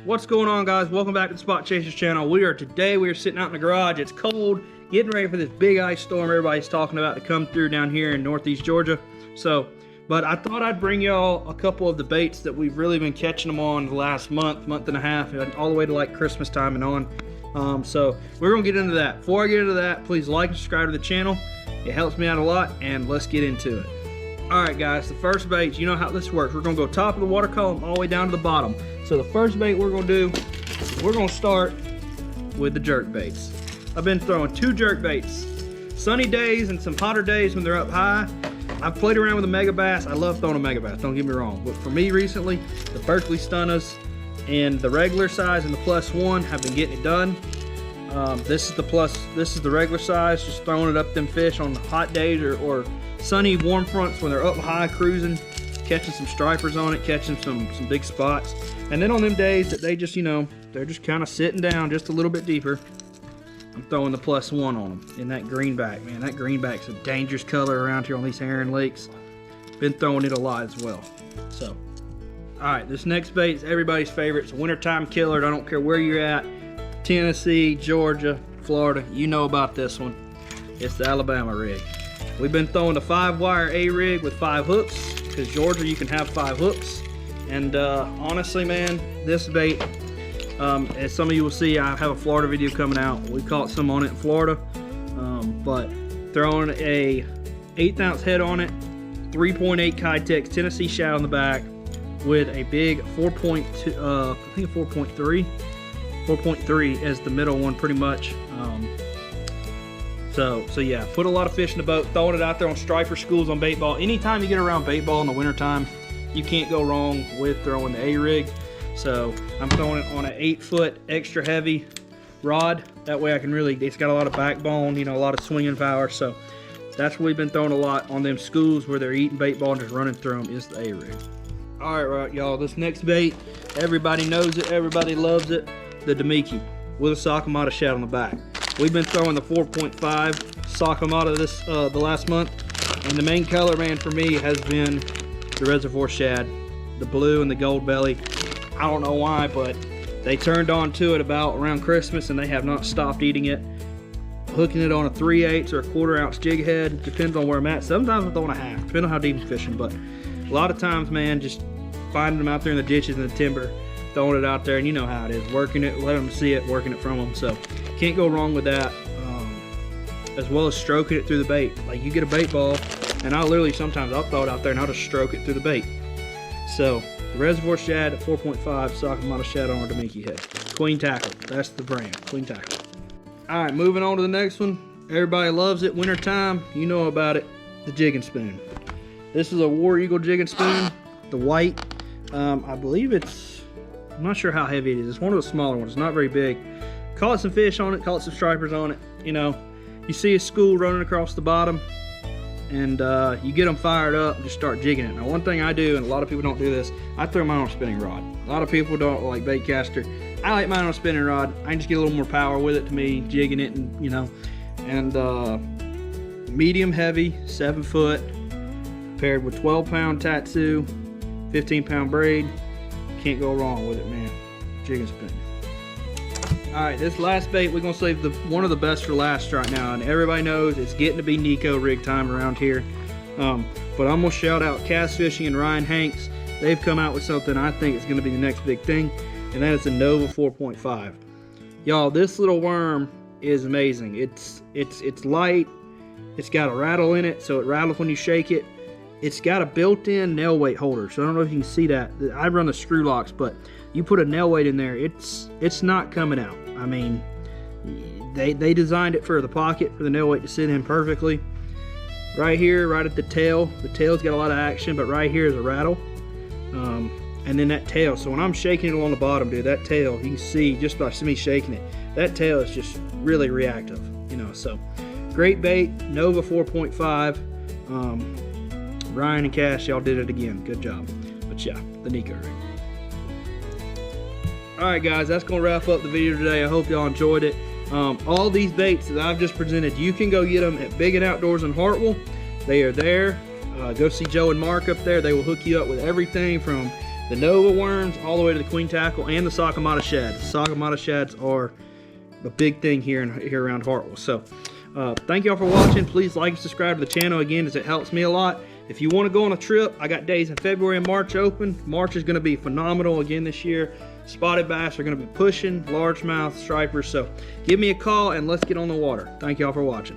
What's going on, guys? Welcome back to the Spot Chasers channel. We are sitting out in the garage. It's cold, getting ready for this big ice storm everybody's talking about to come through down here in northeast Georgia. But I thought I'd bring y'all a couple of the baits that we've really been catching them on the last month and a half, and all the way to like Christmas time and on. So we're gonna get into that. Before I get into that, please like and subscribe to the channel. It helps me out a lot, and let's get into it. All right, guys, the first bait, you know how this works. We're gonna go top of the water column all the way down to the bottom. So the first bait we're gonna do, we're gonna start with the jerk baits. I've been throwing 2 jerk baits. Sunny days and some hotter days when they're up high. I've played around with a mega bass. I love throwing a mega bass, don't get me wrong. But for me recently, the Berkeley Stunners and the regular size and the +1 have been getting it done. This is the regular size, just throwing it up them fish on hot days or sunny warm fronts when they're up high cruising, catching some stripers on it, catching some big spots. And then on them days that they just, you know, they're just kind of sitting down just a little bit deeper, I'm throwing the +1 on them in that greenback. Man, that greenback's a dangerous color around here on these herring lakes. Been throwing it a lot as well. So, all right, this next bait is everybody's favorite. It's a wintertime killer. I don't care where you're at, Tennessee, Georgia, Florida, you know about this one. It's the Alabama rig. We've been throwing the 5-wire A-rig with 5 hooks, because Georgia, you can have 5 hooks. And honestly, man, this bait, as some of you will see, I have a Florida video coming out. We caught some on it in Florida, but throwing a 1/8 ounce head on it, 3.8 Kytex Tennessee shad on the back with a big 4.2, I think 4.3 as the middle one, pretty much. So yeah, put a lot of fish in the boat, throwing it out there on striper schools on bait ball. Anytime you get around bait ball in the wintertime, you can't go wrong with throwing the A-rig. So I'm throwing it on an 8-foot extra heavy rod. That way I can really, it's got a lot of backbone, you know, a lot of swinging power. So that's what we've been throwing a lot on them schools where they're eating bait ball and just running through them, is the A-rig. All right, y'all, this next bait, everybody knows it, everybody loves it, the Demiki with a Sakamata shad on the back. We've been throwing the 4.5 Sakamata this the last month, and the main color, man, for me has been the Reservoir shad, the blue and the gold belly. I don't know why, but they turned on to it about around Christmas, and they have not stopped eating it. Hooking it on a 3/8 or a 1/4 ounce jig head, depends on where I'm at. Sometimes I'm throwing a half, depending on how deep I'm fishing, but a lot of times, man, just finding them out there in the ditches and the timber, throwing it out there, and you know how it is, working it, let them see it, working it from them. So can't go wrong with that, as well as stroking it through the bait. Like, you get a bait ball, and I literally sometimes I'll throw it out there and I'll just stroke it through the bait. So the Reservoir shad at 4.5 Sakamata shad on our Demiki head. Queen Tackle, that's the brand, Queen Tackle. All right, moving on to the next one. Everybody loves it, wintertime, you know about it, the jigging spoon. This is a War Eagle jigging spoon, the white. I believe it's, I'm not sure how heavy it is. It's one of the smaller ones, not very big. Caught some fish on it, caught some stripers on it. You know, you see a school running across the bottom, and you get them fired up and just start jigging it. Now, one thing I do, and a lot of people don't do this, I throw mine on a spinning rod. A lot of people don't like bait caster. I like mine on a spinning rod. I can just get a little more power with it to me, jigging it, and you know, and medium heavy, 7 foot, paired with 12-pound Tatsu, 15-pound braid. Can't go wrong with it, man. Jigging spoon. All right, this last bait, we're gonna save one of the best for last right now, and everybody knows it's getting to be Nico rig time around here. But I'm gonna shout out Cast Fishing and Ryan Hanks. They've come out with something I think is gonna be the next big thing, and that is the Nova 4.5. Y'all, this little worm is amazing. It's light. It's got a rattle in it, so it rattles when you shake it. It's got a built-in nail weight holder, so I don't know if you can see that. I run the screw locks, but you put a nail weight in there, it's not coming out. I mean, they designed it for the pocket, for the nail weight to sit in perfectly. Right here, right at the tail, the tail's got a lot of action, but right here is a rattle. And then that tail, so when I'm shaking it along the bottom, dude, that tail, you can see just by me shaking it, that tail is just really reactive, you know. So great bait, Nova 4.5. Ryan and Cash, y'all did it again, good job. But yeah, the Nico rig. Alright guys, that's going to wrap up the video today. I hope y'all enjoyed it. All these baits that I've just presented, you can go get them at Big and Outdoors in Hartwell. They are there. Go see Joe and Mark up there. They will hook you up with everything from the Nova worms all the way to the queen tackle and the Sakamata shads. Sakamata shads are a big thing here around Hartwell. So thank y'all for watching. Please like and subscribe to the channel again, as it helps me a lot. If you want to go on a trip, I got days in February and March open. March is going to be phenomenal again this year. Spotted bass are going to be pushing, largemouth, stripers. So give me a call and let's get on the water. Thank y'all for watching.